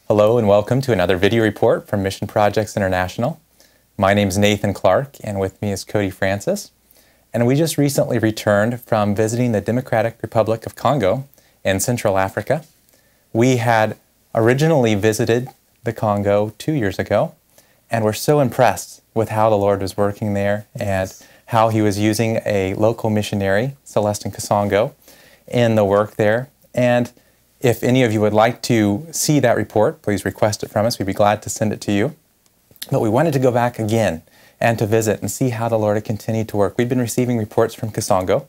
Hello and welcome to another video report from Mission Projects International. My name is Nathan Clark and with me is Cody Francis. And we just recently returned from visiting the Democratic Republic of Congo in Central Africa. We had originally visited the Congo 2 years ago and were so impressed with how the Lord was working there and how He was using a local missionary, Celestin Kasongo, in the work there. And if any of you would like to see that report, please request it from us. We'd be glad to send it to you. But we wanted to go back again and to visit and see how the Lord had continued to work. We'd been receiving reports from Kasongo,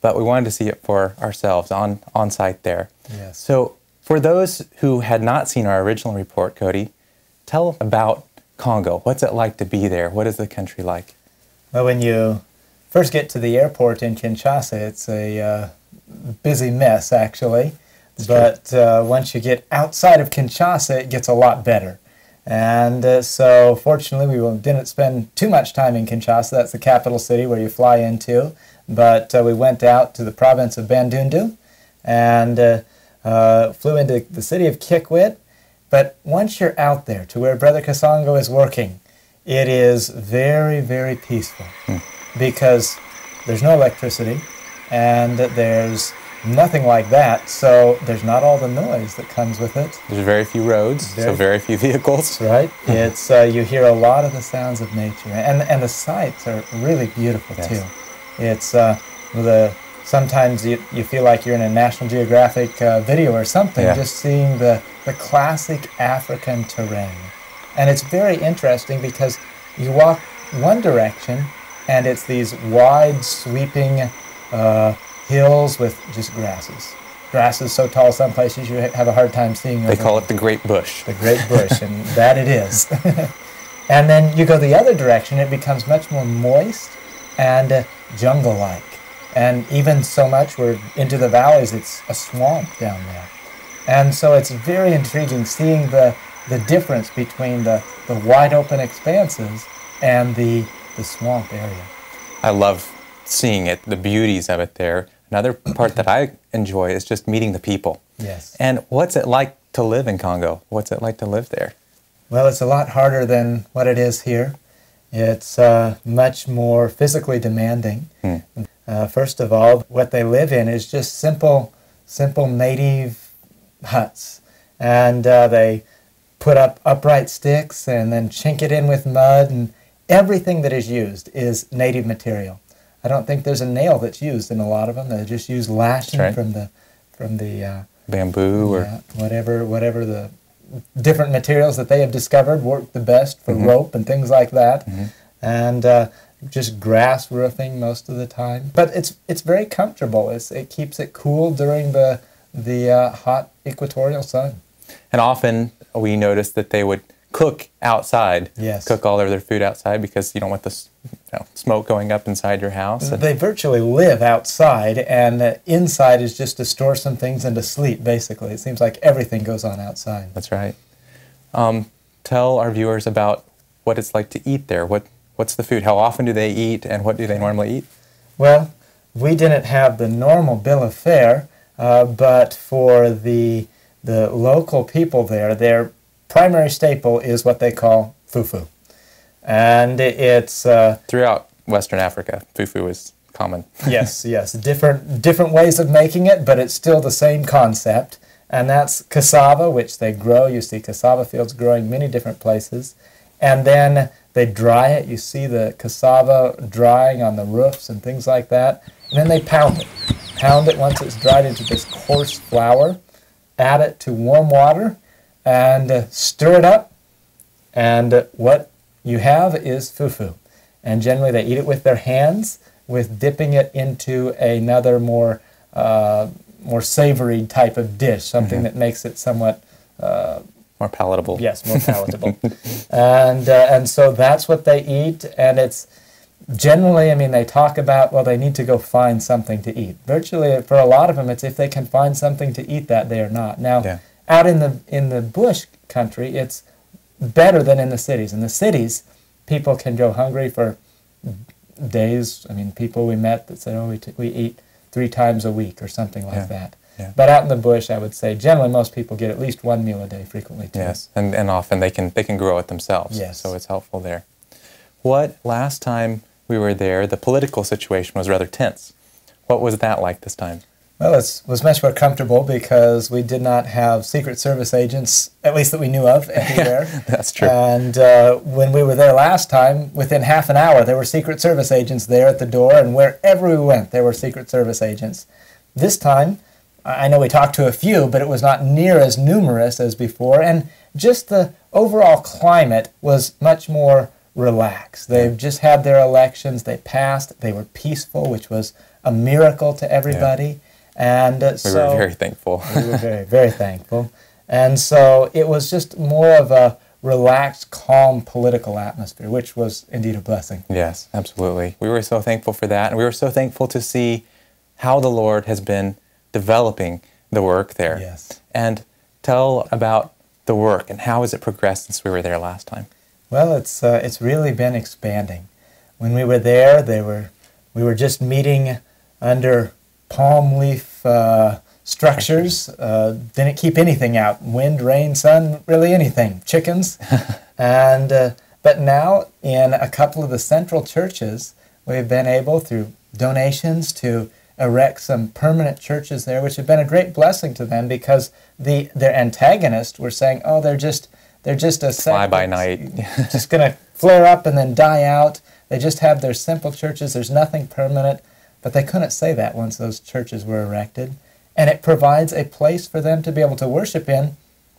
but we wanted to see it for ourselves on site there. Yes. So for those who had not seen our original report, Cody, tell about Congo. What's it like to be there? What is the country like? Well, when you first get to the airport in Kinshasa, it's a busy mess, actually. But once you get outside of Kinshasa, it gets a lot better. And so, fortunately, we didn't spend too much time in Kinshasa. That's the capital city where you fly into. But we went out to the province of Bandundu and flew into the city of Kikwit. But once you're out there to where Brother Kasongo is working, it is very, very peaceful because there's no electricity and there's nothing like that, so there's not all the noise that comes with it. There's very few roads, so very few vehicles. That's right. It's you hear a lot of the sounds of nature, and the sights are really beautiful too. It's sometimes you feel like you're in a National Geographic video or something, just seeing the classic African terrain. And it's very interesting because you walk one direction, and it's these wide, sweeping hills with just grasses. Grasses so tall some places you have a hard time seeing. They call it the Great Bush. The Great Bush, and that it is. And then you go the other direction, it becomes much more moist and jungle-like. And even so much, we're into the valleys, it's a swamp down there. And so it's very intriguing seeing the difference between the wide open expanses and the swamp area. I love seeing it, the beauties of it there. Another part that I enjoy is just meeting the people. Yes. And what's it like to live in Congo? What's it like to live there? Well, it's a lot harder than what it is here. It's much more physically demanding. First of all, what they live in is just simple native huts. And they put up upright sticks and then chink it in with mud, and everything that is used is native material. I don't think there's a nail that's used in a lot of them. They just use lashing from the bamboo or whatever the different materials that they have discovered work the best for rope and things like that. And just grass roofing most of the time. But it's very comfortable. It keeps it cool during the hot equatorial sun. And often we noticed that they would cook outside, cook all of their food outside because you don't want the smoke going up inside your house. They virtually live outside, and inside is just to store some things and to sleep, basically. It seems like everything goes on outside. That's right. Tell our viewers about what it's like to eat there. What's the food? How often do they eat, and what do they normally eat? Well, we didn't have the normal bill of fare, but for the local people there, their primary staple is what they call fufu. And it's throughout Western Africa, fufu is common. yes, different ways of making it, but it's still the same concept. And that's cassava, which they grow. You see cassava fields growing many different places. And then they dry it. You see the cassava drying on the roofs and things like that. And then they pound it. Pound it once it's dried into this coarse flour. Add it to warm water and stir it up. And what you have is fufu. And generally they eat it with their hands, with dipping it into another more more savory type of dish, something that makes it somewhat more palatable. Yes, more palatable. And so that's what they eat, and it's generally, I mean, they talk about, well, they need to go find something to eat. Virtually, for a lot of them, it's if they can find something to eat that day or not. Now, out in the bush country, it's better than in the cities. In the cities, people can go hungry for days. I mean, people we met that said, oh, we eat 3 times a week or something like that. Yeah. But out in the bush, I would say, generally most people get at least 1 meal a day, frequently 2. Yes, and often they can grow it themselves. Yes. So it's helpful there. Last time we were there, the political situation was rather tense. What was that like this time? Well, it was much more comfortable because we did not have Secret Service agents, at least that we knew of, anywhere. That's true. And when we were there last time, within half an hour, there were Secret Service agents there at the door, and wherever we went, there were Secret Service agents. This time, I know we talked to a few, but it was not near as numerous as before, and just the overall climate was much more relaxed. They've just had their elections, they passed, they were peaceful, which was a miracle to everybody. Yeah. And we were very thankful. We were very, very thankful. And so it was just more of a relaxed, calm political atmosphere, which was indeed a blessing. Yes, absolutely. We were so thankful for that, and we were so thankful to see how the Lord has been developing the work there. Yes. And tell about the work and how has it progressed since we were there last time? Well, it's really been expanding. When we were there, we were just meeting under palm leaf structures. Didn't keep anything out. Wind, rain, sun, really anything. Chickens. But now in a couple of the central churches, we've been able, through donations, to erect some permanent churches there, which have been a great blessing to them because their antagonists were saying, oh, they're just a fly by night. just going to flare up and then die out. They just have their simple churches. There's nothing permanent. But they couldn't say that once those churches were erected. And it provides a place for them to be able to worship in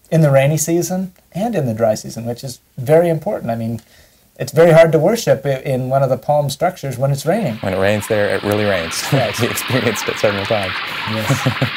the rainy season and in the dry season, which is very important. I mean, it's very hard to worship in one of the palm structures when it's raining. When it rains there, it really rains. Right. We experienced it several times. Yes.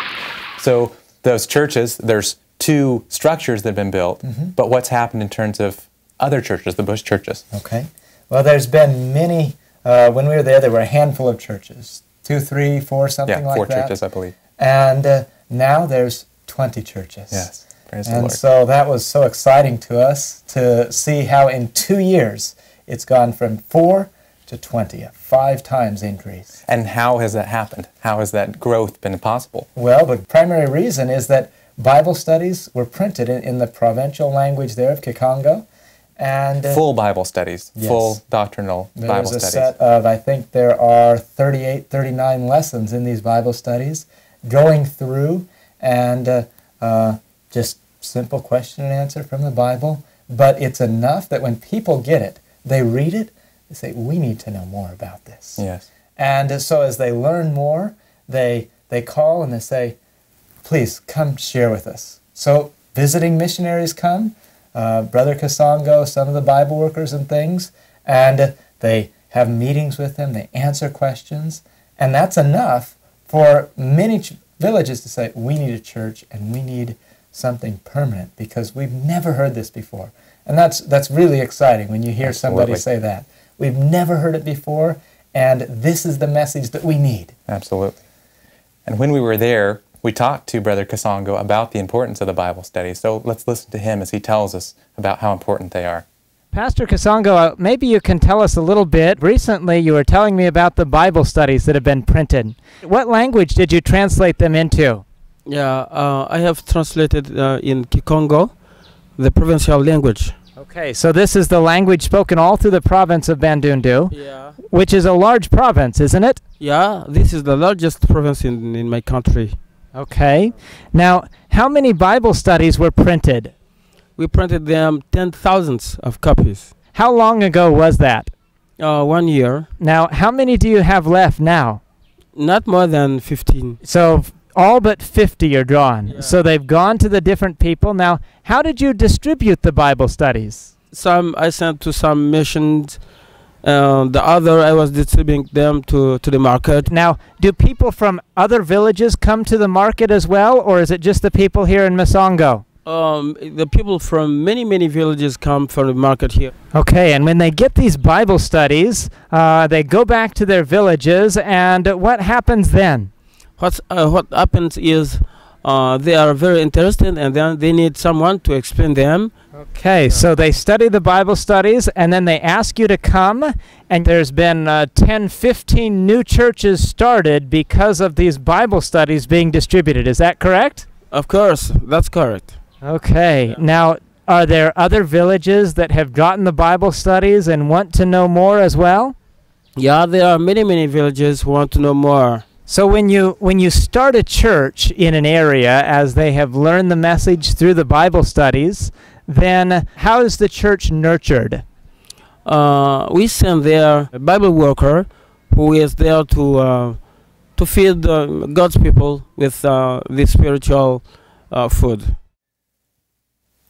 So those churches, there's 2 structures that have been built, but what's happened in terms of other churches, the bush churches? Okay. Well, there's been many. When we were there were a handful of churches, 2, 3, 4, something like that. 4 churches, I believe. And now there's 20 churches. Yes, praise the Lord. And so that was so exciting to us to see how in 2 years it's gone from 4 to 20, a 5 times increase. And how has that happened? How has that growth been possible? Well, the primary reason is that Bible studies were printed in the provincial language there of Congo. And full Bible studies, yes. Full doctrinal Bible studies. There's a set of, I think there are 38, 39 lessons in these Bible studies, going through and just simple question and answer from the Bible. But it's enough that when people get it, they read it, they say, we need to know more about this. Yes. And so as they learn more, they call and they say, please come share with us. So visiting missionaries come, Brother Kasongo, some of the Bible workers and things, and they have meetings with them, they answer questions, and that's enough for many villages to say, we need a church and we need something permanent because we've never heard this before. And that's really exciting when you hear somebody say that. We've never heard it before, and this is the message that we need. Absolutely. And when we were there, we talked to Brother Kasongo about the importance of the Bible studies. So let's listen to him as he tells us about how important they are. Pastor Kasongo, maybe you can tell us a little bit. Recently, you were telling me about the Bible studies that have been printed. What language did you translate them into? Yeah, I have translated in Congo, the provincial language. Okay, so this is the language spoken all through the province of Bandundu, yeah. Which is a large province, isn't it? Yeah, this is the largest province in my country. Okay. Now, how many Bible studies were printed? We printed them 10,000 of copies. How long ago was that? 1 year. Now, how many do you have left now? Not more than 15. So all but 50 are gone. Yeah. So they've gone to the different people. Now, how did you distribute the Bible studies? Some I sent to some missions The other, I was distributing them to the market. Now, do people from other villages come to the market as well, or is it just the people here in Masongo? The people from many villages come from the market here. Okay, and when they get these Bible studies, they go back to their villages, and what happens then? What happens is they are very interested, and then they need someone to explain them. Okay, so they study the Bible studies, and then they ask you to come, and there's been 10, 15 new churches started because of these Bible studies being distributed. Is that correct? Of course, that's correct. Okay, now are there other villages that have gotten the Bible studies and want to know more as well? Yeah, there are many villages who want to know more. So when you start a church in an area, as they have learned the message through the Bible studies, then how is the church nurtured? We send there a Bible worker who is there to feed God's people with the spiritual food.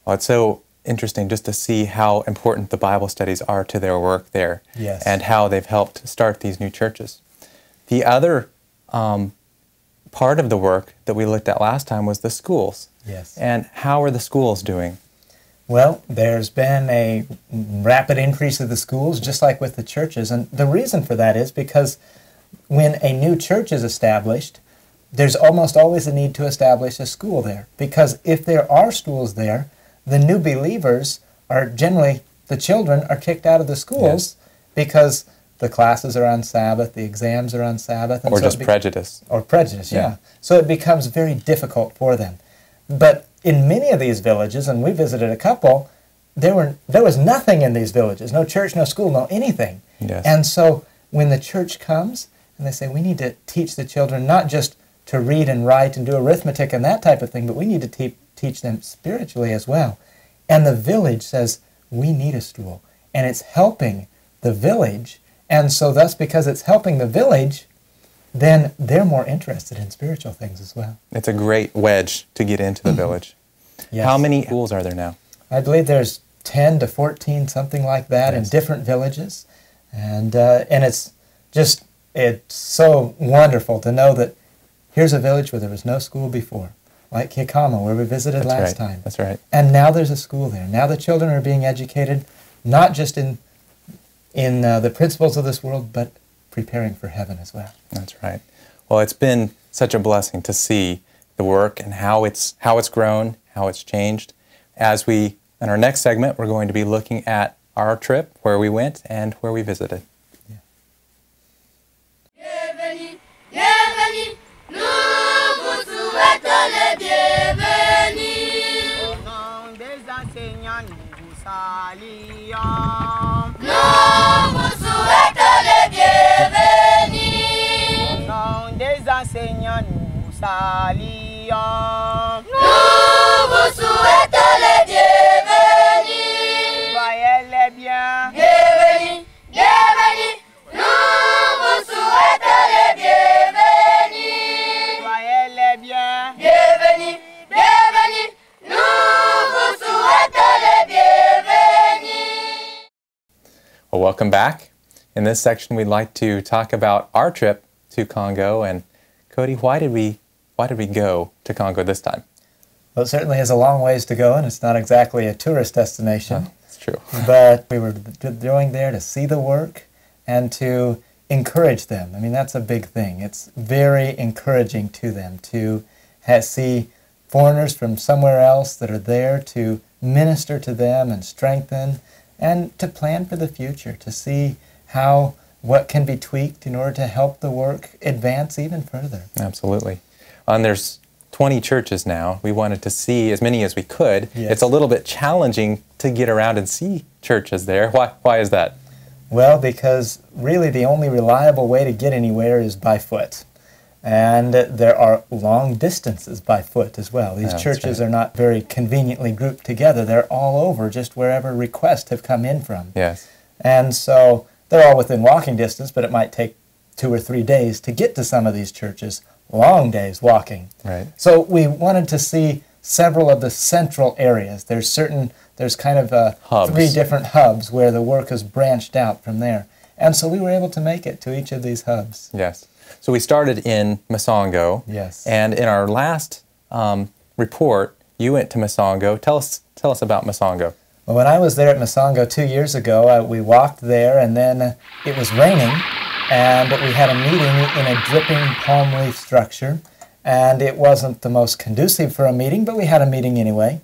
Well, it's so interesting just to see how important the Bible studies are to their work there. Yes. And how they've helped start these new churches. The other part of the work that we looked at last time was the schools. Yes. And how are the schools doing? Well, there's been a rapid increase of the schools, just like with the churches. And the reason for that is because when a new church is established, there's almost always a need to establish a school there. Because if there are schools there, the new believers are generally, the children are kicked out of the schools because the classes are on Sabbath, the exams are on Sabbath. And Or so just prejudice. Or prejudice, yeah. So it becomes very difficult for them. But in many of these villages, and we visited a couple, there was nothing in these villages. No church, no school, no anything. Yes. And so when the church comes and they say, we need to teach the children not just to read and write and do arithmetic and that type of thing, but we need to teach them spiritually as well. And the village says, we need a school. And it's helping the village. And so thus, because it's helping the village, then they're more interested in spiritual things as well. It's a great wedge to get into the village. Yes. How many schools are there now? I believe there's 10 to 14, something like that, in different villages. And it's just, it's so wonderful to know that here's a village where there was no school before, like Kikama, where we visited last time. That's right. And now there's a school there. Now the children are being educated, not just in the principles of this world, but preparing for heaven as well. That's right. Well, it's been such a blessing to see the work and how it's grown, how it's changed. In our next segment, we're going to be looking at our trip, where we went and where we visited. Enseignants, nous saluons. Nous vous souhaitons les bienvenus. Soyez les bien. Bienvenus, bienvenus. Nous vous souhaitons les bienvenus. Soyez les bien. Bienvenus, bienvenus. Nous vous souhaitons les bienvenus. Well, welcome back. In this section, we'd like to talk about our trip to Congo. And Cody, why did we go to Congo this time? Well, it certainly is a long ways to go, and it's not exactly a tourist destination. That's true. But we were going there to see the work and to encourage them. I mean, that's a big thing. It's very encouraging to them to see foreigners from somewhere else that are there to minister to them and strengthen, and to plan for the future, to see what can be tweaked in order to help the work advance even further. Absolutely. And there's 20 churches now. We wanted to see as many as we could. Yes. It's a little bit challenging to get around and see churches there. Why is that? Well, because really the only reliable way to get anywhere is by foot. And there are long distances by foot as well. These churches are not very conveniently grouped together. They're all over, just wherever requests have come in from. Yes. And so they're all within walking distance, but it might take 2 or 3 days to get to some of these churches. Long days walking. Right. So we wanted to see several of the central areas. There's kind of hubs. 3 different hubs where the work is branched out from there. And so we were able to make it to each of these hubs. Yes. So we started in Masongo. Yes. And in our last report, you went to Masongo. Tell us about Masongo. Well, when I was there at Masongo 2 years ago, we walked there, and then it was raining, and we had a meeting in a dripping palm leaf structure, and it wasn't the most conducive for a meeting, but we had a meeting anyway.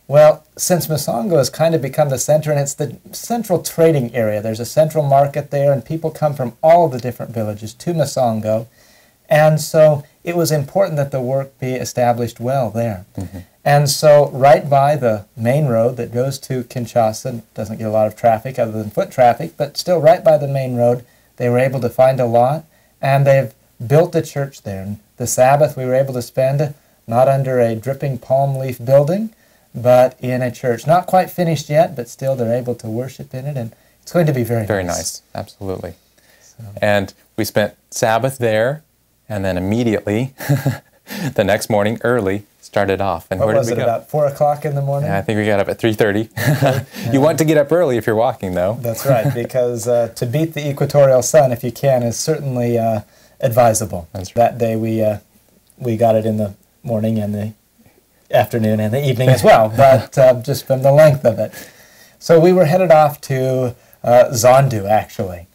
Well, since Masongo has kind of become the center, and it's the central trading area, there's a central market there, and people come from all of the different villages to Masongo, and so it was important that the work be established well there. Mm-hmm. And so right by the main road that goes to Kinshasa, doesn't get a lot of traffic other than foot traffic, but still right by the main road, they were able to find a lot, and they've built a church there. And the Sabbath we were able to spend not under a dripping palm leaf building, but in a church. Not quite finished yet, but still they're able to worship in it, and it's going to be very nice. Very nice, absolutely. So. And we spent Sabbath there, and then immediately, the next morning, early, started off. And what where did was we it, go? about 4 o'clock in the morning? Yeah, I think we got up at 3:30. You want to get up early if you're walking, though. That's right, because to beat the equatorial sun, if you can, is certainly advisable. That's right. That day we got it in the morning and the afternoon and the evening as well, but just from the length of it. So we were headed off to Zondu, actually.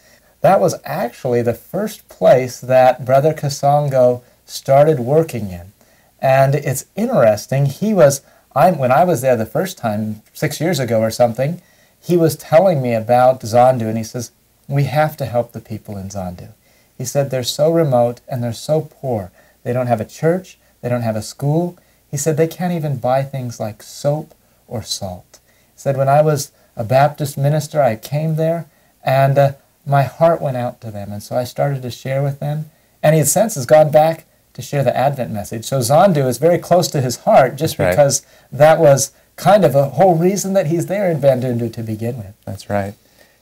That was actually the first place that Brother Kasongo started working in. And it's interesting, when I was there the first time, 6 years ago or something, he was telling me about Zondu, and he says, we have to help the people in Zondu. He said, they're so remote and they're so poor. They don't have a church, they don't have a school. He said they can't even buy things like soap or salt. He said, when I was a Baptist minister, I came there, and my heart went out to them, and so I started to share with them. And he since has gone back to share the Advent message. So Zondu is very close to his heart, just That's right. because that was kind of a whole reason that he's there in Bandundu to begin with. That's right.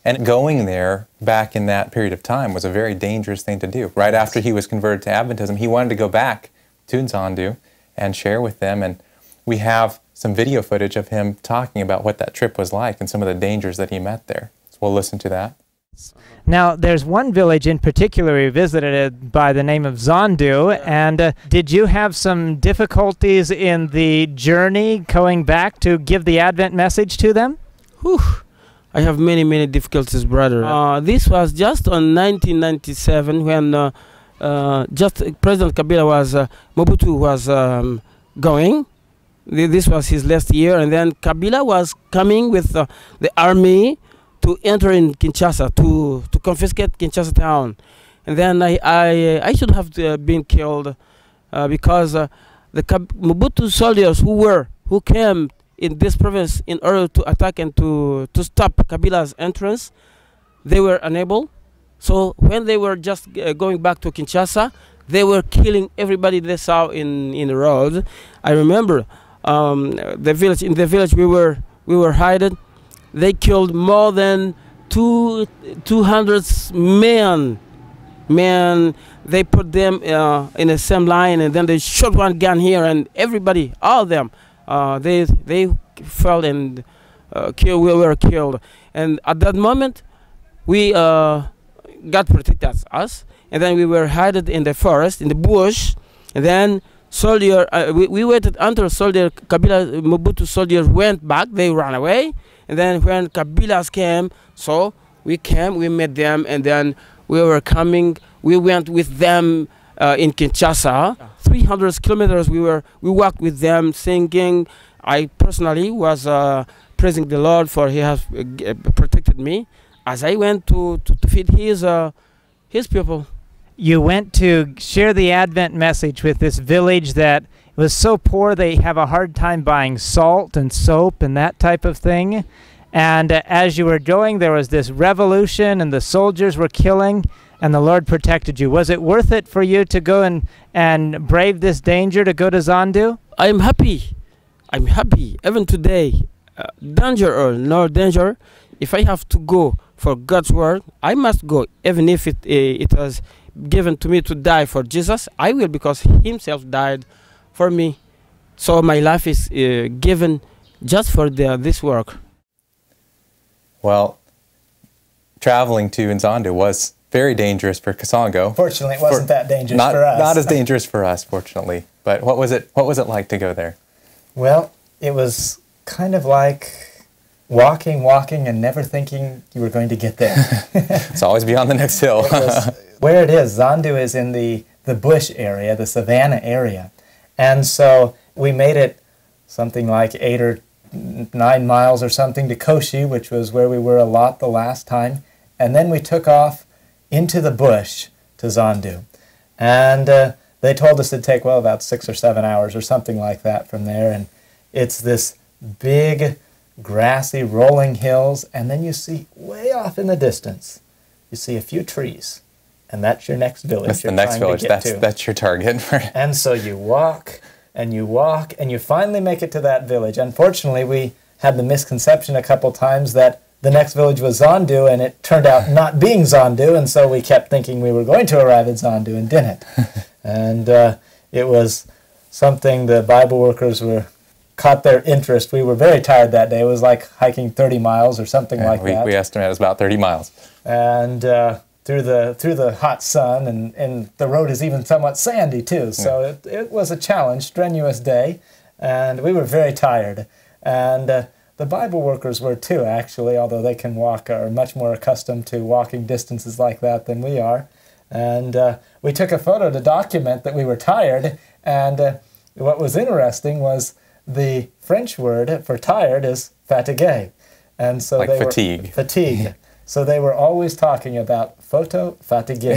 And going there back in that period of time was a very dangerous thing to do. Right after he was converted to Adventism, he wanted to go back to Zondu and share with them. And we have some video footage of him talking about what that trip was like and some of the dangers that he met there. So we'll listen to that. Now, there's one village in particular we visited by the name of Zondu, and did you have some difficulties in the journey going back to give the Advent message to them? Whew. I have many difficulties, brother. This was just on 1997 when just President Kabila was, Mobutu was going. This was his last year, and then Kabila was coming with the army to enter in Kinshasa, to confiscate Kinshasa town. And then I should have been killed because the Mobutu soldiers who came in this province in order to attack and to stop Kabila's entrance, they were unable. So when they were just going back to Kinshasa, they were killing everybody they saw in the road. I remember the village we were hiding. They killed more than 200 men. They put them in the same line, and then they shot one gun here, and everybody, all of them, they fell and we were killed. And at that moment, God protected us, and then we were hidden in the forest, in the bush, and then soldier, we waited until Kabila Mobutu soldiers went back. They ran away. And then when Kabilas came, so we met them, and then we were coming. We went with them in Kinshasa, 300 kilometers. We walked with them, singing. I personally was praising the Lord for He has protected me as I went to feed His people. You went to share the Advent message with this village that was so poor they have a hard time buying salt and soap and that type of thing. And as you were going, there was this revolution and the soldiers were killing, and the Lord protected you. Was it worth it for you to go and brave this danger to go to Zondu? I'm happy. I'm happy. Even today, danger or no danger, if I have to go for God's word, I must go. Even if it was given to me to die for Jesus, I will, because He Himself died for me. So my life is given just for this work. Well, traveling to Nzandu was very dangerous for Kasongo. Fortunately, it wasn't that dangerous for us. Not as dangerous for us, fortunately. But what was it like to go there? Well, it was kind of like walking, and never thinking you were going to get there. It's always beyond the next hill. Where it is, Zandu is in the bush area, the savanna area. And so we made it something like 8 or 9 miles or something to Koshi, which was where we were a lot the last time. And then we took off into the bush to Zandu. And they told us it'd take, well, about 6 or 7 hours or something like that from there. And it's this big, grassy, rolling hills. And then you see way off in the distance, you see a few trees. And that's your next village. That's the next village. That's your target. And so you walk, and you finally make it to that village. Unfortunately, we had the misconception a couple times that the next village was Zandu, and it turned out not being Zandu, and so we kept thinking we were going to arrive at Zandu and didn't. And it was something the Bible workers caught their interest. We were very tired that day. It was like hiking 30 miles or something like that. We estimate it was about 30 miles. And through the hot sun, and the road is even somewhat sandy too. So it was a challenge, strenuous day, and we were very tired. And the Bible workers were too, actually, although they can walk, are much more accustomed to walking distances like that than we are. And we took a photo to document that we were tired, and what was interesting was the French word for tired is fatigué. And so like they fatigue. were fatigued. So they were always talking about photo fatigué.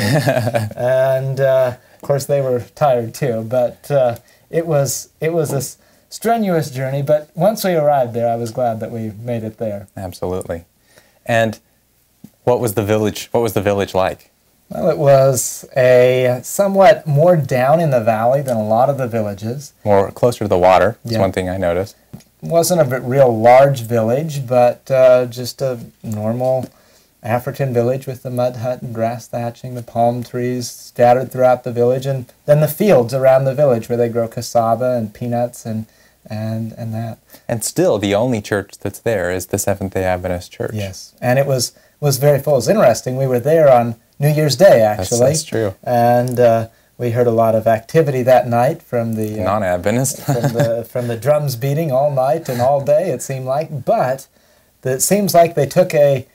And of course they were tired too, but it was a strenuous journey, but once we arrived there, I was glad that we made it there. Absolutely. And what was the village like? Well, it was a somewhat more down in the valley than a lot of the villages. More closer to the water. That's Yeah. one thing I noticed. Wasn't a real large village, but just a normal African village with the mud hut and grass thatching, the palm trees scattered throughout the village, and then the fields around the village where they grow cassava and peanuts and that. And still, the only church that's there is the Seventh-day Adventist Church. Yes, and it was very full. It was interesting. We were there on New Year's Day, actually. That's true. And we heard a lot of activity that night from the non-Adventist. from the drums beating all night and all day, it seemed like. But it seems like they took a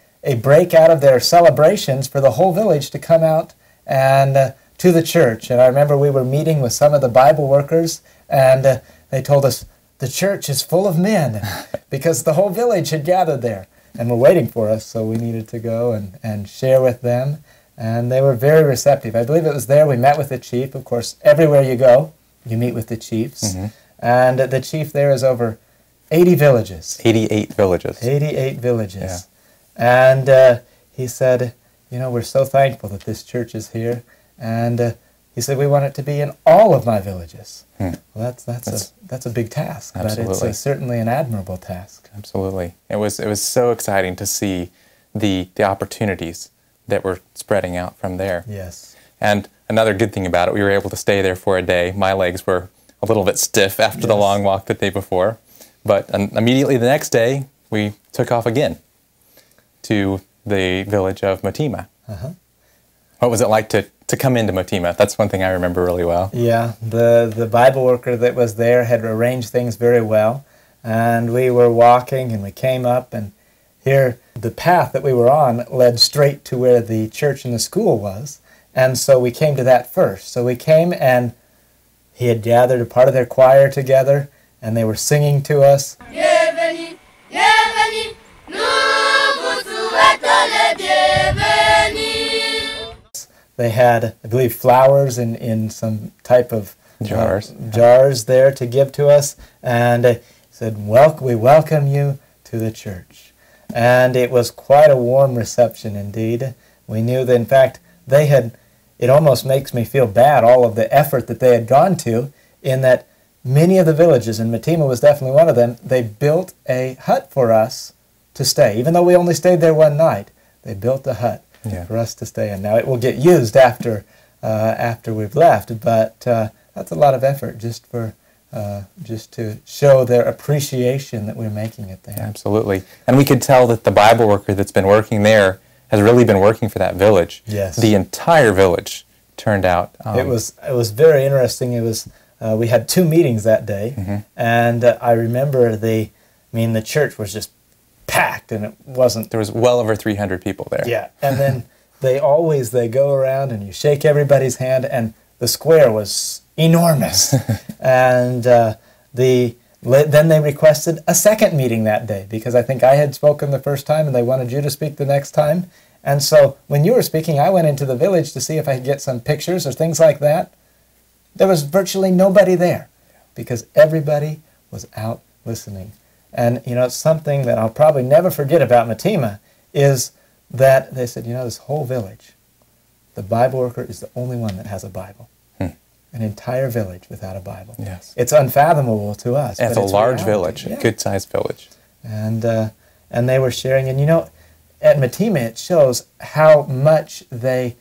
break out of their celebrations for the whole village to come out and to the church. And I remember we were meeting with some of the Bible workers, and they told us the church is full of men because the whole village had gathered there and were waiting for us, so we needed to go and share with them. And they were very receptive. I believe it was there we met with the chief. Of course, everywhere you go, you meet with the chiefs. Mm-hmm. And the chief there is over 80 villages. 88 villages. 88 villages. Yeah. And he said, we're so thankful that this church is here. And he said, we want it to be in all of my villages. Well, that's a big task, absolutely. But it's certainly an admirable task. Absolutely. It was so exciting to see the opportunities that were spreading out from there. Yes. And another good thing about it, we were able to stay there for a day. My legs were a little bit stiff after the long walk the day before. But immediately the next day, we took off again to the village of Motima. Uh-huh. What was it like to come into Motima? That's one thing I remember really well. Yeah, the Bible worker that was there had arranged things very well. And we were walking, and we came up, and here the path that we were on led straight to where the church and the school was. And so we came to that first. So we came, and he had gathered a part of their choir together, and they were singing to us. Bienvenue, bienvenue, nous vous souhaitons le bienvenue. They had, I believe, flowers in some type of jars there to give to us. And he said, we welcome you to the church. And it was quite a warm reception indeed. We knew that, in fact, it almost makes me feel bad, all of the effort that they had gone to, in that many of the villages, and Motima was definitely one of them, they built a hut for us to stay. Even though we only stayed there one night, they built a hut for us to stay in. Now, it will get used after we've left, but that's a lot of effort just to show their appreciation that we're making it there. Absolutely. And we could tell that the Bible worker that's been working there has really been working for that village. Yes. The entire village turned out. It was very interesting. It was we had 2 meetings that day, and I remember the church was just packed, and it wasn't. There was well over 300 people there. Yeah, and then they go around and you shake everybody's hand, and the square was enormous, and then they requested a second meeting that day because I think I had spoken the first time and they wanted you to speak the next time. And so when you were speaking, I went into the village to see if I could get some pictures or things like that. There was virtually nobody there because everybody was out listening. And, it's something that I'll probably never forget about Matima is that they said, this whole village, the Bible worker is the only one that has a Bible. An entire village without a Bible. Yes. It's unfathomable to us. And it's a large village, yeah. good-sized village. And they were sharing, and at Matima it shows how much a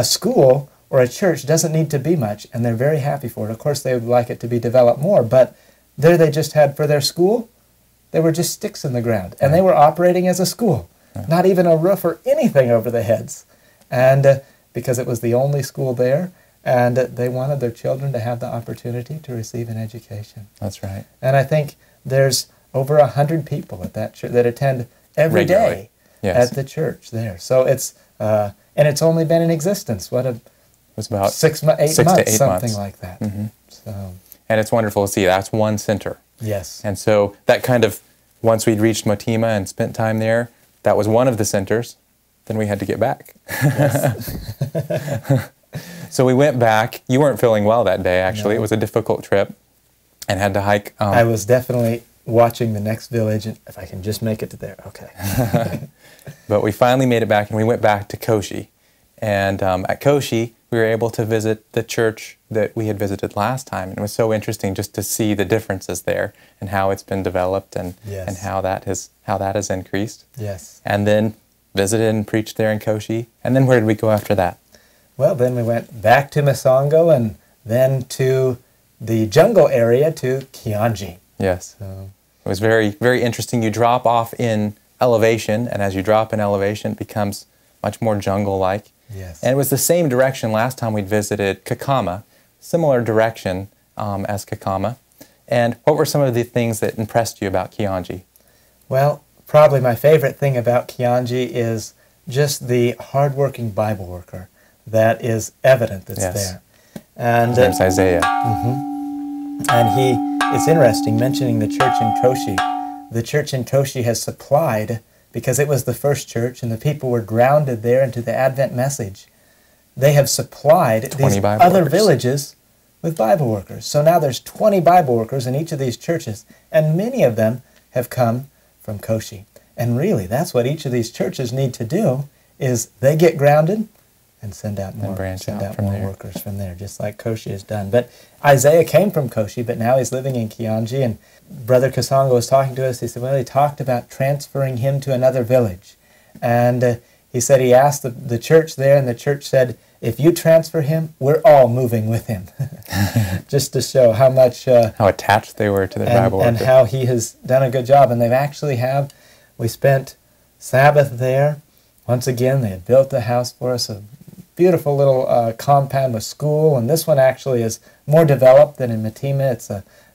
school or a church doesn't need to be much, and they're very happy for it. Of course, they would like it to be developed more, but there they just had, for their school, they were just sticks in the ground, and they were operating as a school. Not even a roof or anything over the heads. And because it was the only school there, and they wanted their children to have the opportunity to receive an education. That's right. And I think there's over 100 people at that church that attend every Regularly. day Yes. at the church there. So it's and it's only been in existence. It was about 6 to 8 months, to 8 something months. like that. So And it's wonderful to see. That's one center. yes, And so that kind of, once we'd reached Matima and spent time there, that was one of the centers. Then we had to get back. So we went back. You weren't feeling well that day, actually. No. It was a difficult trip and had to hike. I was definitely watching the next village, and if I can just make it to there, okay. But we finally made it back, and we went back to Koshi. And at Koshi, we were able to visit the church that we had visited last time. And it was so interesting just to see the differences there and how it's been developed and how that has increased. Yes. And then visited and preached there in Koshi. And then where did we go after that? Well, then we went back to Masongo and then to the jungle area to Kianji. Yes. So, It was very, very interesting. You drop off in elevation, and as you drop in elevation, it becomes much more jungle-like. yes. And it was the same direction last time we'd visited Kakama, similar direction as Kakama. And what were some of the things that impressed you about Kianji? Well, probably my favorite thing about Kianji is just the hardworking Bible worker that is evident that's there. And His name's Isaiah. And it's interesting mentioning the church in Koshi. The church in Koshi has supplied, because it was the first church and the people were grounded there into the Advent message, they have supplied these other villages with Bible workers. So now there's 20 Bible workers in each of these churches, and many of them have come from Koshi. And really, that's what each of these churches need to do, is they get grounded and send out more, workers from there, just like Koshi has done. But Isaiah came from Koshi, but now he's living in Kianji, and Brother Kasongo was talking to us. He said, well, he talked about transferring him to another village. And he said he asked the church there, and the church said, if you transfer him, we're all moving with him. Just to show how much... how attached they were to the Bible worker. And how he has done a good job. And they've actually we spent Sabbath there. Once again, they had built a house for us, a beautiful little compound with school, and this one actually is more developed than in Matima. It's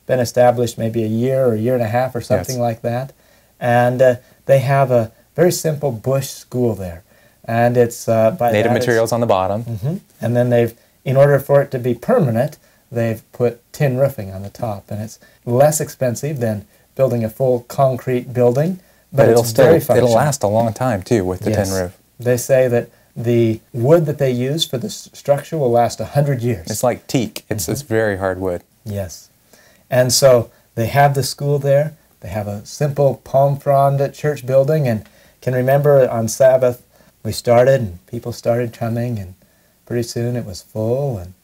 been established maybe a year or a year and a half or something like that. And they have a very simple bush school there. And it's by native materials on the bottom. And then in order for it to be permanent, they've put tin roofing on the top. And it's less expensive than building a full concrete building, but it'll last a long time too with the tin roof. They say that the wood that they use for the structure will last 100 years. It's like teak. It's very hard wood. Yes. And so they have the school there. They have a simple palm frond church building. And can remember on Sabbath we started and people started coming, and pretty soon it was full and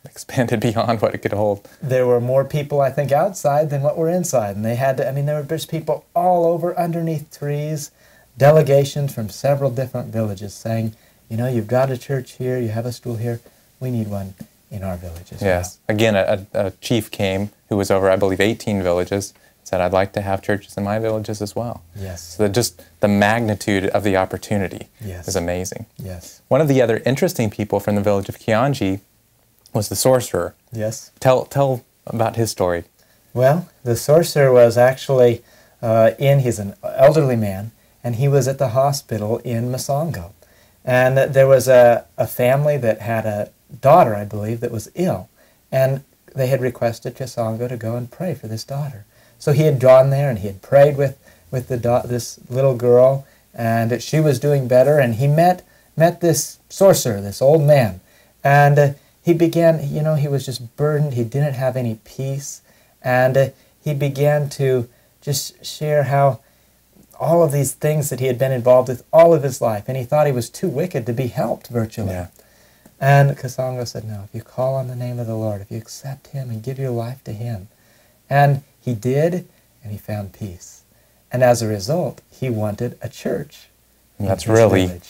expanded beyond what it could hold. There were more people, I think, outside than what were inside. And they had to, there were just people all over underneath trees, delegations from several different villages saying, you've got a church here, you have a school here, we need one in our village as well. Again, a chief came who was over, I believe, 18 villages, said, I'd like to have churches in my villages as well. Yes. So just the magnitude of the opportunity Yes. is amazing. Yes. One of the other interesting people from the village of Kianji was the sorcerer. Yes. Tell about his story. Well, the sorcerer was actually he's an elderly man, and he was at the hospital in Masongo. And there was a family that had a daughter, I believe, that was ill. And they had requested Masongo to go and pray for this daughter. So he had gone there and he had prayed with this little girl, and she was doing better. And he met this sorcerer, this old man. And he began, he was just burdened. He didn't have any peace. And he began to just share how all of these things that he had been involved with all of his life, and he thought he was too wicked to be helped, virtually. Yeah. And Kasongo said, no, if you call on the name of the Lord, if you accept Him and give your life to Him. And he did, and he found peace. And as a result, he wanted a church. And that's really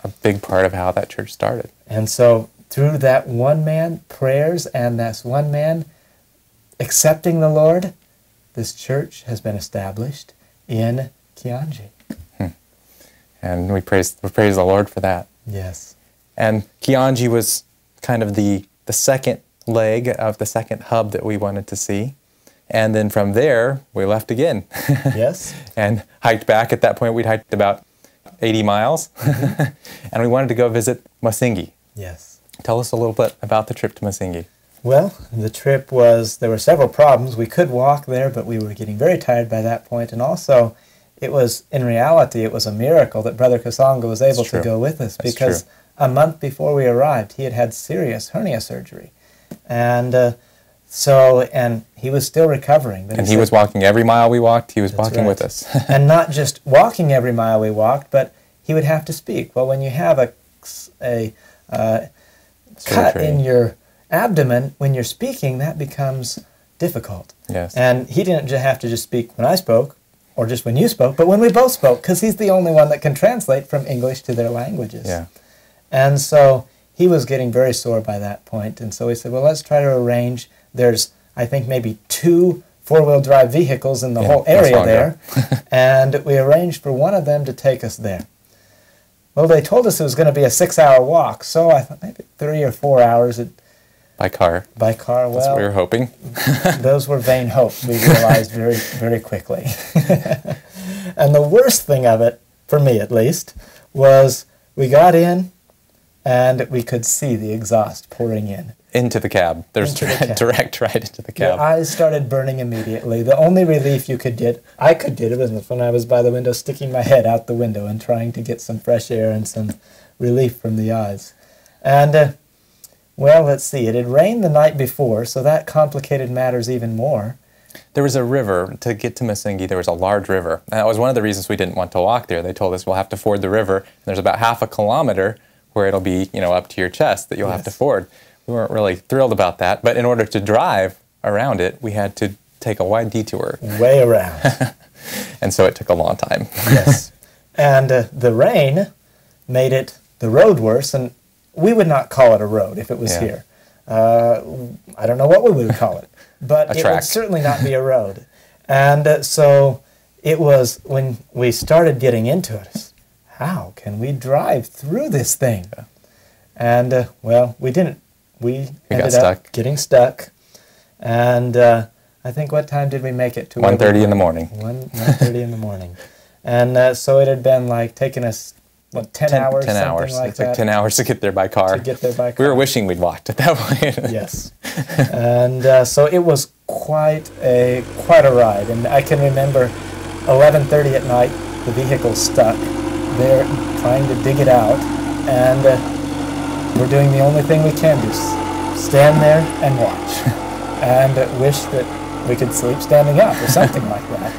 a big part of how that church started. And so through that one man, prayers, and that one man accepting the Lord, this church has been established in Kianji. And we praise the Lord for that. Yes. And Kianji was kind of the second leg of the second hub that we wanted to see. And then from there, we left again. Yes. And hiked back. At that point, we'd hiked about 80 miles. And we wanted to go visit Masingi. Yes. Tell us a little bit about the trip to Masingi. Well, the trip there were several problems. We could walk there, but we were getting very tired by that point. And also, in reality, it was a miracle that Brother Kasongo was able to go with us, because a month before we arrived, he had serious hernia surgery. And and he was still recovering. But and he was walking every mile we walked, he was walking with us. And not just walking every mile we walked, but he would have to speak. Well, when you have a cut in your abdomen, when you're speaking, that becomes difficult. Yes. And he didn't have to just speak when I spoke, or just when you spoke, but when we both spoke, because he's the only one that can translate from English to their languages. Yeah. And so he was getting very sore by that point, and so we said, well, let's try to arrange. There's, I think, maybe 2 four-wheel drive vehicles in the whole area there, and we arranged for one of them to take us there. Well, they told us it was going to be a 6-hour walk, so I thought maybe 3 or 4 hours. By car. By car, well. That's what we were hoping. Those were vain hopes, we realized very, very quickly. And the worst thing of it, for me at least, was we got in and we could see the exhaust pouring in. Into the cab. There's direct right into the cab. Your eyes started burning immediately. The only relief I could get, it was when I was by the window sticking my head out the window and trying to get some fresh air and some relief from the eyes. And well, let's see. It had rained the night before, so that complicated matters even more. There was a river. To get to Masingi, there was a large river. And that was one of the reasons we didn't want to walk there. They told us we'll have to ford the river. And there's about half a kilometer where it'll be, up to your chest that you'll have to ford. We weren't really thrilled about that. But in order to drive around it, we had to take a wide detour. Way around. And so it took a long time. Yes. And the rain made the road worse, and we would not call it a road if it was here. I don't know what we would call it, but it would certainly not be a road. And so it was when we started getting into it, how can we drive through this thing? And, well, we didn't. We ended up getting stuck. And I think, what time did we make it to? 1:30 in the morning. 1:30 in the morning. And so it had been like taking us, what, 10 hours? 10 hours. Like it took 10 hours to get there by car. We were wishing we'd walked at that point. Yes. And so it was quite a ride. And I can remember 11:30 at night, the vehicle stuck there trying to dig it out. And we're doing the only thing we can do, stand there and watch. And wish that we could sleep standing up or something like that.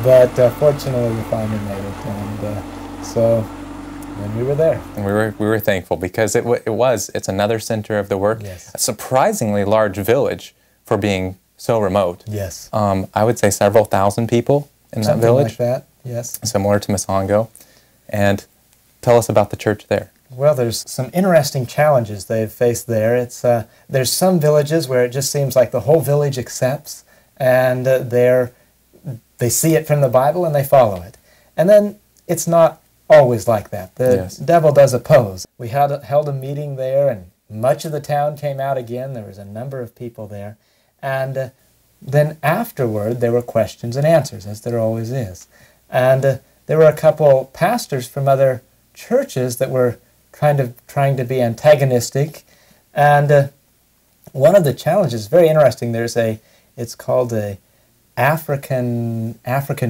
But fortunately, we finally made it. And so when we were there. And we were thankful, because it's another center of the work. Yes. A surprisingly large village for being so remote. Yes. I would say several thousand people in that village. Something like that, yes. Similar to Masongo. And tell us about the church there. Well, there's some interesting challenges they've faced there. There's some villages where it just seems like the whole village accepts, and they're they see it from the Bible and they follow it. And then it's not always like that. The devil does oppose. We held a meeting there, and much of the town came out again. There was a number of people there. And then afterward, there were questions and answers, as there always is. And there were a couple pastors from other churches that were kind of trying to be antagonistic. And one of the challenges, very interesting, it's called a African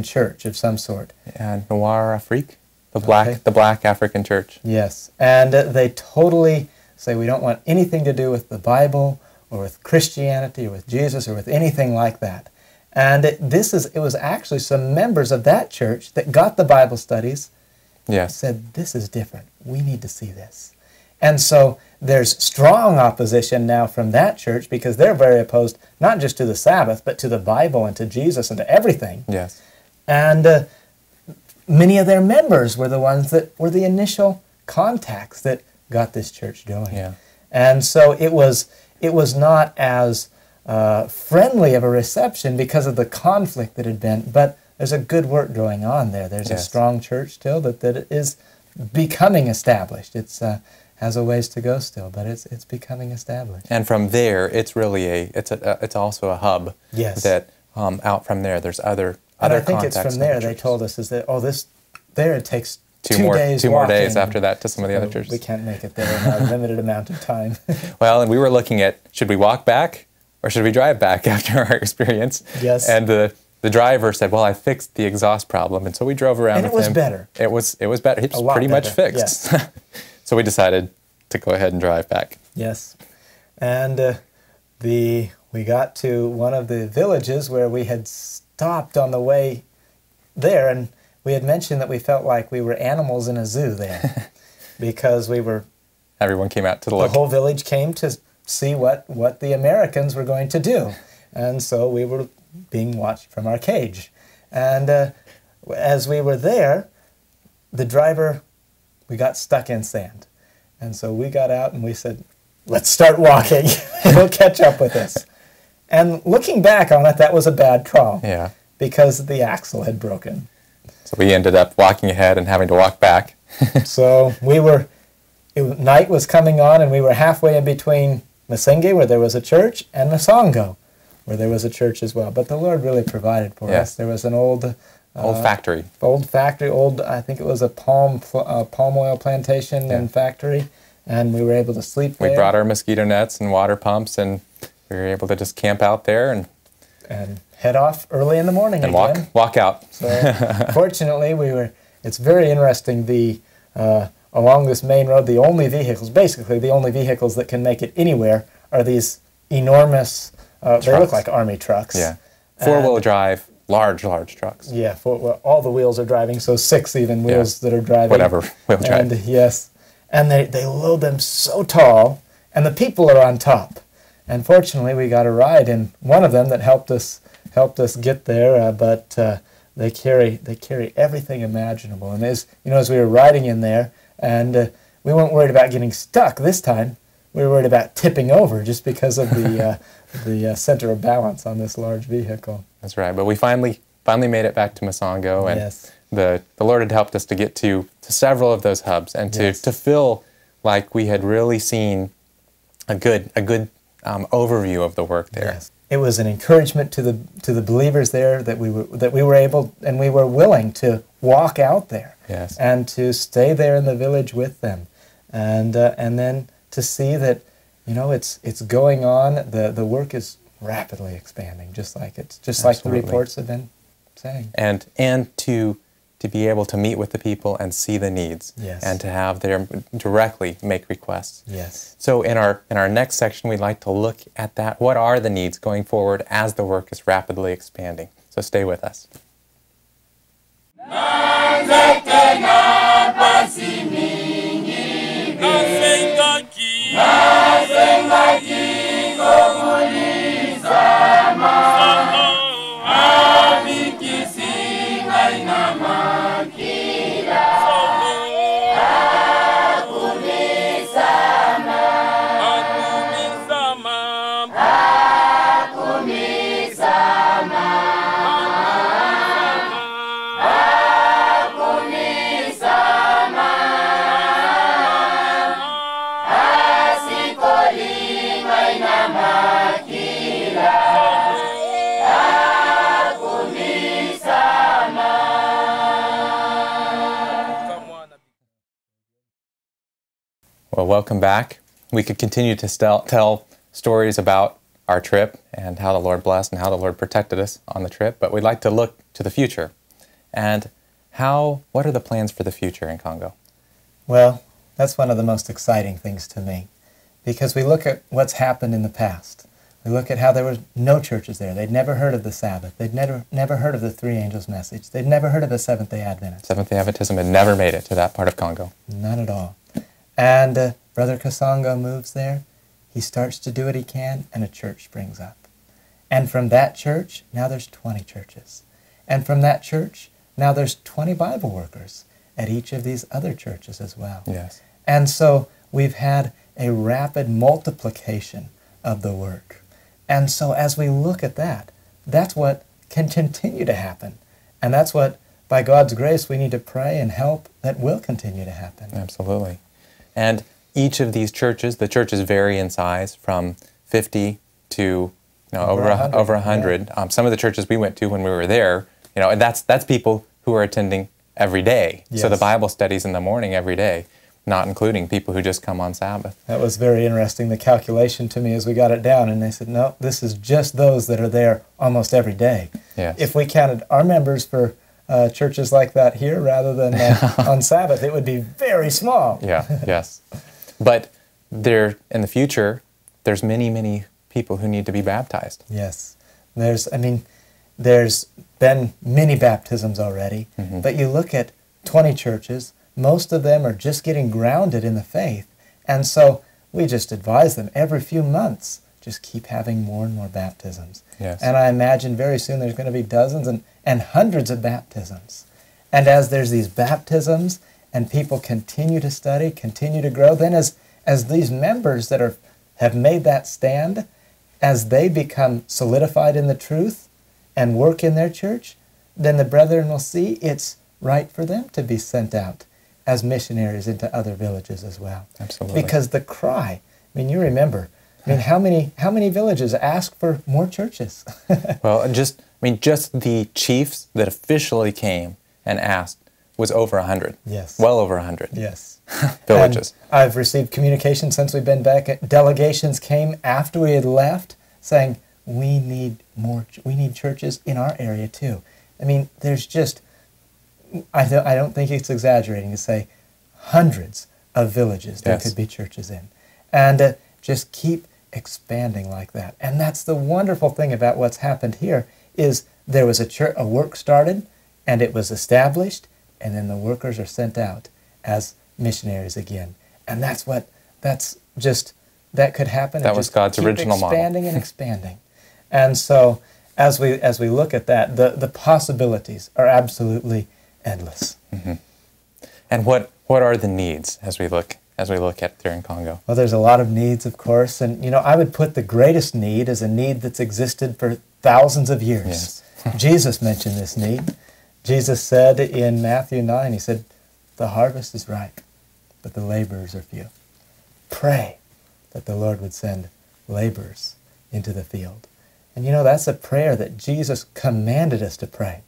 church of some sort. Noir Afrique, the black African church. Yes, and they totally say we don't want anything to do with the Bible or with Christianity or with Jesus or with anything like that. And it was actually some members of that church that got the Bible studies. Yes. Said, this is different. We need to see this. And so there's strong opposition now from that church because they're very opposed not just to the Sabbath, but to the Bible and to Jesus and to everything. Yes. And many of their members were the ones that were the initial contacts that got this church going. Yeah. And so it was not as friendly of a reception because of the conflict that had been, but there's a good work going on there. There's a strong church still that is becoming established. It's has a ways to go still, but it's becoming established. And from there, it's really it's also a hub. Yes. That out from there, there's other and I contacts. think it's from there they told us is that it takes two more walking. days after that to some of the other churches. We can't make it there in a limited amount of time. Well, and we were looking at, should we walk back or should we drive back after our experience? Yes. And the driver said, well, I fixed the exhaust problem. And so we drove around with him. And it was better. It was better. It was pretty much fixed. Yes. So we decided to go ahead and drive back. Yes. And we got to one of the villages where we had stopped on the way there, and we had mentioned that we felt like we were animals in a zoo there because everyone came out to look. The whole village came to see what the Americans were going to do. And so we were being watched from our cage. And as we were there, we got stuck in sand. And so we got out and we said, let's start walking. It'll catch up with us. And looking back on it, that was a bad call. Yeah. Because the axle had broken. So we ended up walking ahead and having to walk back. So night was coming on, and we were halfway in between Masenge, where there was a church, and Masongo, where there was a church as well. But the Lord really provided for us. There was an old factory. I think it was a palm oil plantation and factory, and we were able to sleep there. We brought our mosquito nets and water pumps, and we were able to just camp out there and head off early in the morning and again. walk out. So fortunately, it's very interesting. Along this main road, the only vehicles that can make it anywhere are these enormous, they look like army trucks. Yeah. Four-wheel drive, large trucks. Yeah, all the wheels are driving, so 6 even wheels that are driving. Whatever wheel drive. And yes, and they load them so tall, and the people are on top. And fortunately, we got a ride in one of them that helped us get there. But they carry everything imaginable. And as we were riding in there, and we weren't worried about getting stuck this time. We were worried about tipping over just because of the center of balance on this large vehicle. That's right. But we finally made it back to Masongo, and yes. the Lord had helped us to get to several of those hubs and to feel like we had really seen a good overview of the work there. Yes. It was an encouragement to the believers there that we were able and we were willing to walk out there. Yes. And to stay there in the village with them, and then to see that it's going on. The work is rapidly expanding, just like the reports have been saying. And to be able to meet with the people and see the needs, yes. and to have them directly make requests. Yes. So in our next section, we'd like to look at that. What are the needs going forward as the work is rapidly expanding? So stay with us. Well, welcome back. We could continue to tell stories about our trip and how the Lord blessed and how the Lord protected us on the trip, but we'd like to look to the future. And what are the plans for the future in Congo? Well, that's one of the most exciting things to me, because we look at what's happened in the past. We look at how there were no churches there. They'd never heard of the Sabbath. They'd never heard of the three angels' message. They'd never heard of the Seventh-day Adventists. Seventh-day Adventism had never made it to that part of Congo. None at all. And Brother Kasongo moves there. He starts to do what he can, and a church springs up. And from that church, now there's 20 churches. And from that church, now there's 20 Bible workers at each of these other churches as well. Yes. And so we've had a rapid multiplication of the work. And so as we look at that, that's what can continue to happen. And that's what, by God's grace, we need to pray and help that will continue to happen. Absolutely. And each of these churches, the churches vary in size from 50 to over 100. Yeah. Some of the churches we went to when we were there, and that's people who are attending every day. Yes. So the Bible studies in the morning every day, not including people who just come on Sabbath. That was very interesting, the calculation to me as we got it down. And they said, no, this is just those that are there almost every day. Yes. If we counted our members for churches like that here rather than on Sabbath, it would be very small. Yeah, yes. But in the future, there's many, many people who need to be baptized. Yes. There's been many baptisms already, but you look at 20 churches, most of them are just getting grounded in the faith. And so we just advise them every few months, just keep having more and more baptisms. Yes. And I imagine very soon there's going to be dozens and hundreds of baptisms. And as there's these baptisms and people continue to study, continue to grow, then as these members that have made that stand, as they become solidified in the truth and work in their church, then the brethren will see it's right for them to be sent out as missionaries into other villages as well. Absolutely. Because the cry, you remember, how many villages ask for more churches? Well, just the chiefs that officially came and asked was over 100. Yes. Well over 100. Yes. Villages. And I've received communication since we've been back. Delegations came after we had left saying, we need churches in our area too. There's just, I don't think it's exaggerating to say hundreds of villages there could be churches in. And just keep expanding like that. And that's the wonderful thing about what's happened here is there was a work started and it was established, and then the workers are sent out as missionaries again. And that could happen. That was God's original model. Expanding and expanding. And so as we look at that, the possibilities are absolutely endless. Mm-hmm. And what are the needs as we look at there in Congo? Well, there's a lot of needs, of course, and I would put the greatest need as a need that's existed for thousands of years. Yes. Jesus mentioned this need. Jesus said in Matthew 9, he said, the harvest is ripe, but the laborers are few. Pray that the Lord would send laborers into the field. And that's a prayer that Jesus commanded us to pray.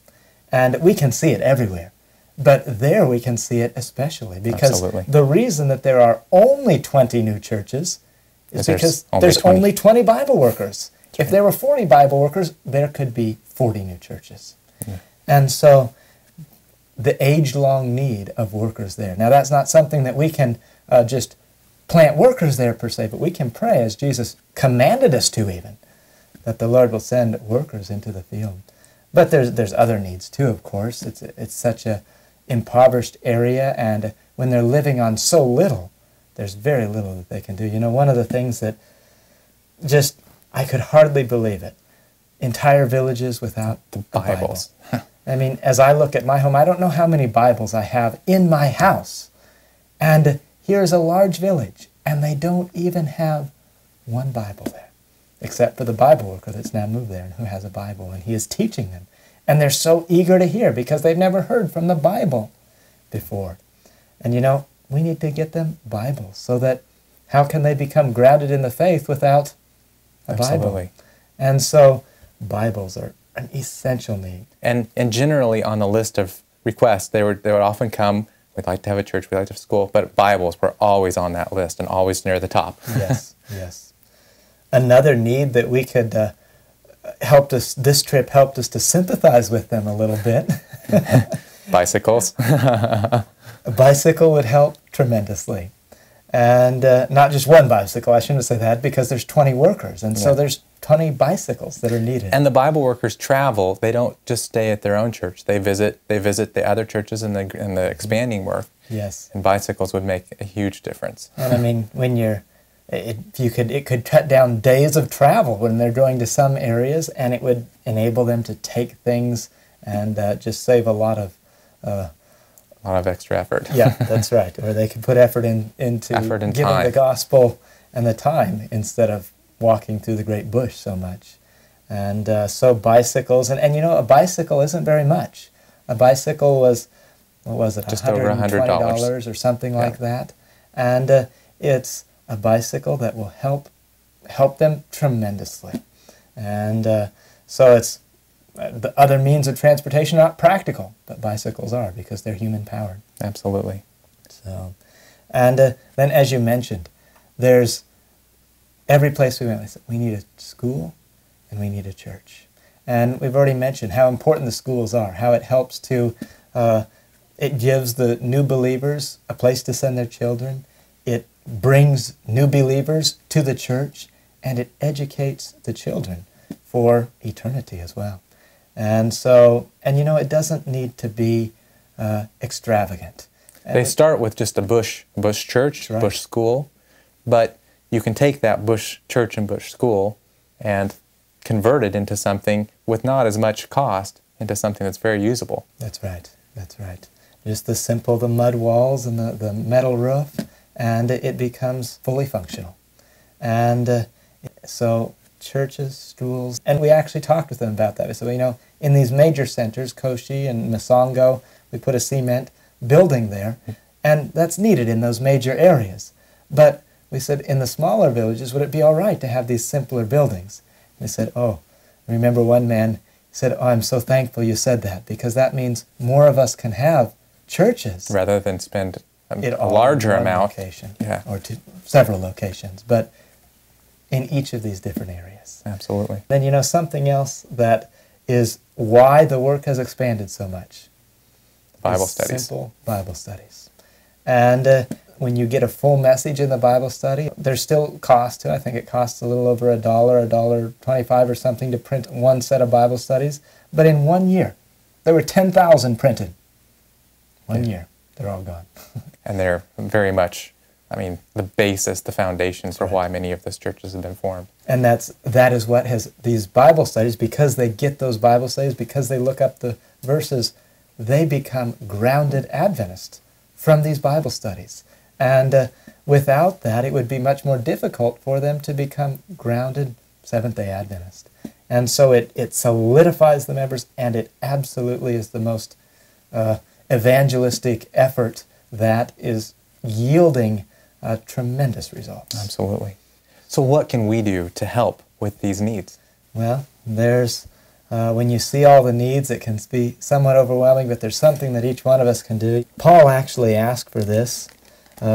And we can see it everywhere. But there we can see it especially because Absolutely. The reason that there are only 20 new churches is because there's only 20 Bible workers. That's if right. there were 40 Bible workers, there could be 40 new churches. Yeah. And so the age-long need of workers there. Now that's not something that we can just plant workers there per se, but we can pray as Jesus commanded us to even, that the Lord will send workers into the field. But there's other needs too, of course. It's such a impoverished area, and when they're living on so little, there's very little that they can do. One of the things that just, I could hardly believe it, entire villages without the Bibles. As I look at my home, I don't know how many Bibles I have in my house. And here's a large village, and they don't even have one Bible there, except for the Bible worker that's now moved there and who has a Bible, and he is teaching them. And they're so eager to hear because they've never heard from the Bible before. And we need to get them Bibles so that how can they become grounded in the faith without a Absolutely. Bible? And so Bibles are an essential need. And generally on the list of requests, they would often come We'd like to have a church, we'd like to have a school, but Bibles were always on that list and always near the top. Yes, yes. Another need that we could this trip helped us to sympathize with them a little bit. Bicycles. A bicycle would help tremendously. And not just one bicycle, I shouldn't say that, because there's 20 workers, and so there's 20 bicycles that are needed. And the Bible workers travel. They don't just stay at their own church. They visit the other churches in the expanding work. Yes. And bicycles would make a huge difference. And I mean, when it could cut down days of travel when they're going to some areas, and it would enable them to take things and just save a lot of extra effort. Yeah, that's right. Or they could put effort into giving time. The gospel and the time instead of walking through the great bush so much. And so bicycles, and you know, a bicycle isn't very much. A bicycle was, what was it, just over $100 or something like that. And it's a bicycle that will help them tremendously. And so it's the other means of transportation are not practical, but bicycles are, because they're human-powered. Absolutely. So, and then, as you mentioned, there's every place we went, we need a school and we need a church. And we've already mentioned how important the schools are, how it helps to, it gives the new believers a place to send their children, it brings new believers to the church, and it educates the children for eternity as well. And so, and you know, it doesn't need to be extravagant. They start with just a bush church, right. bush school, but you can take that bush church and bush school and convert it into something with not as much cost, into something that's very usable. That's right, that's right. Just the mud walls and the metal roof, and it becomes fully functional. And so churches, schools, and we actually talked with them about that. So, you know, in these major centers, Koshi and Masongo, we put a cement building there, and that's needed in those major areas. But we said, in the smaller villages, would it be all right to have these simpler buildings? And they said, oh, I remember one man said, oh, I'm so thankful you said that, because that means more of us can have churches. Rather than spend a all larger in one amount. Location, Yeah. or several locations, but in each of these different areas. Absolutely. Then, you know, something else that is why the work has expanded so much. Bible is studies. Simple Bible studies. And when you get a full message in the Bible study, there's still cost to it. I think it costs a little over $1.25 or something to print one set of Bible studies. But in 1 year, there were 10,000 printed. 1 year. They're all gone. And they're very much, I mean, the basis, the foundation for why many of those churches have been formed. And that is what has these Bible studies, because they get those Bible studies, because they look up the verses, they become grounded Adventists from these Bible studies. And without that, it would be much more difficult for them to become grounded Seventh-day Adventists. And so it solidifies the members, and it absolutely is the most evangelistic effort that is yielding tremendous results. Absolutely. So what can we do to help with these needs? Well, there's, when you see all the needs, it can be somewhat overwhelming, but there's something that each one of us can do. Paul actually asked for this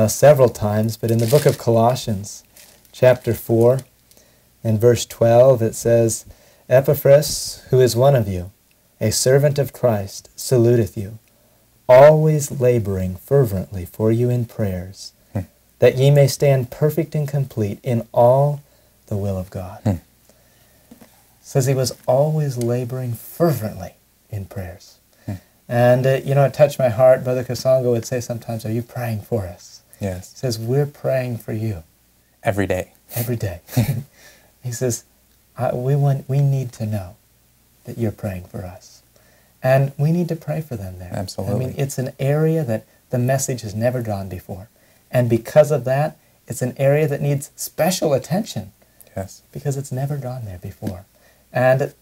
several times, but in the book of Colossians, chapter 4, in verse 12, it says, Epaphras, who is one of you, a servant of Christ, saluteth you, always laboring fervently for you in prayers, that ye may stand perfect and complete in all the will of God. Says he was always laboring fervently in prayers. And, you know, it touched my heart. Brother Kasongo would say sometimes, are you praying for us? Yes. He says, we're praying for you. Every day. Every day. He says, we need to know that you're praying for us. And we need to pray for them there. Absolutely. I mean, it's an area that the message has never gone before. And because of that, it's an area that needs special attention. Yes. Because it's never gone there before. And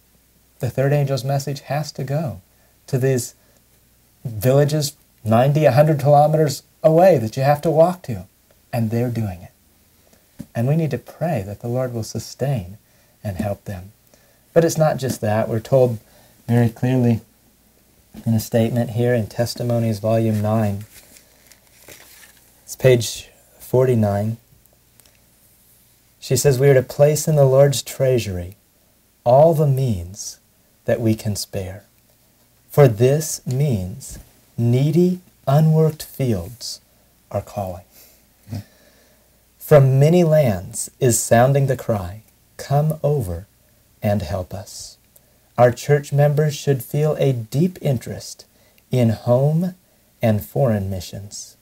the third angel's message has to go to these villages 90, 100 kilometers away that you have to walk to. And they're doing it. And we need to pray that the Lord will sustain and help them. But it's not just that. We're told very clearly in a statement here in Testimonies, Volume 9, It's page 49. She says, we are to place in the Lord's treasury all the means that we can spare. For this means needy, unworked fields are calling. From many lands is sounding the cry, come over and help us. Our church members should feel a deep interest in home and foreign missions.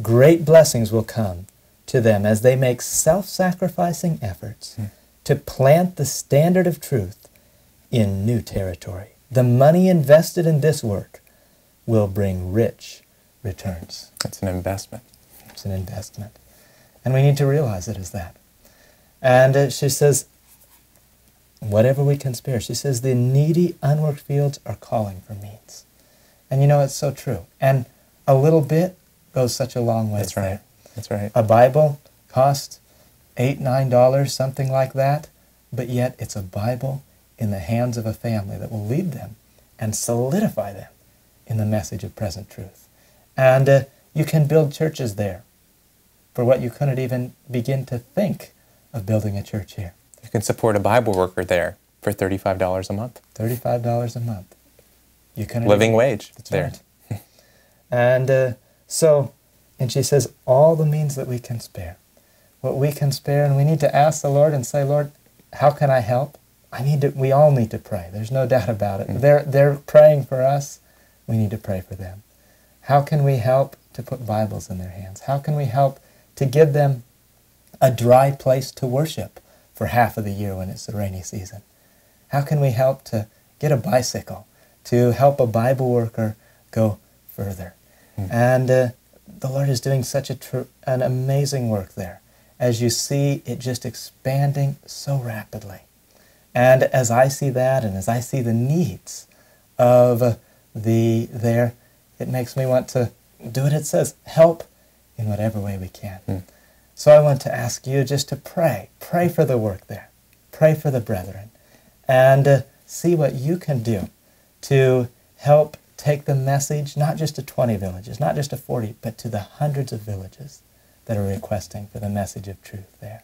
Great blessings will come to them as they make self-sacrificing efforts to plant the standard of truth in new territory. The money invested in this work will bring rich returns. It's an investment. It's an investment. And we need to realize it as that. And she says, whatever we can spare. She says, the needy, unworked fields are calling for means. And you know, it's so true. And a little bit goes such a long way. That's right. That's right. A Bible costs $8, $9, something like that, but yet it's a Bible in the hands of a family that will lead them and solidify them in the message of present truth. And you can build churches there for what you couldn't even begin to think of building a church here. You can support a Bible worker there for $35 a month. $35 a month. You can Living wage. That's there. right. And she says, all the means that we can spare. What we can spare, and we need to ask the Lord and say, Lord, how can I help? We all need to pray. There's no doubt about it. They're praying for us. We need to pray for them. How can we help to put Bibles in their hands? How can we help to give them a dry place to worship for half of the year when it's the rainy season? How can we help to get a bicycle, to help a Bible worker go further? And the Lord is doing such an amazing work there. As you see it just expanding so rapidly. And as I see that, and as I see the needs of there, it makes me want to do what it says, help in whatever way we can. So I want to ask you just to pray. Pray for the work there. Pray for the brethren. And see what you can do to help take the message, not just to 20 villages, not just to 40, but to the hundreds of villages that are requesting for the message of truth there.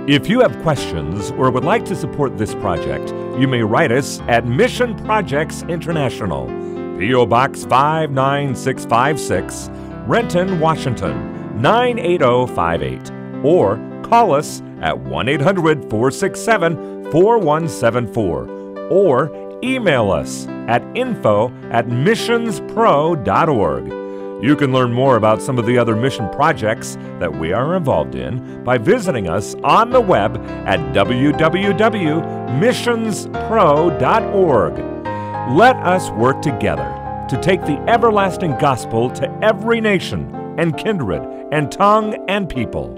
If you have questions or would like to support this project, you may write us at Mission Projects International, P.O. Box 59656, Renton, Washington 98058, or call us at 1-800-467-4174, or email us at info@missionspro.org. You can learn more about some of the other mission projects that we are involved in by visiting us on the web at www.missionspro.org. Let us work together to take the everlasting gospel to every nation and kindred and tongue and people.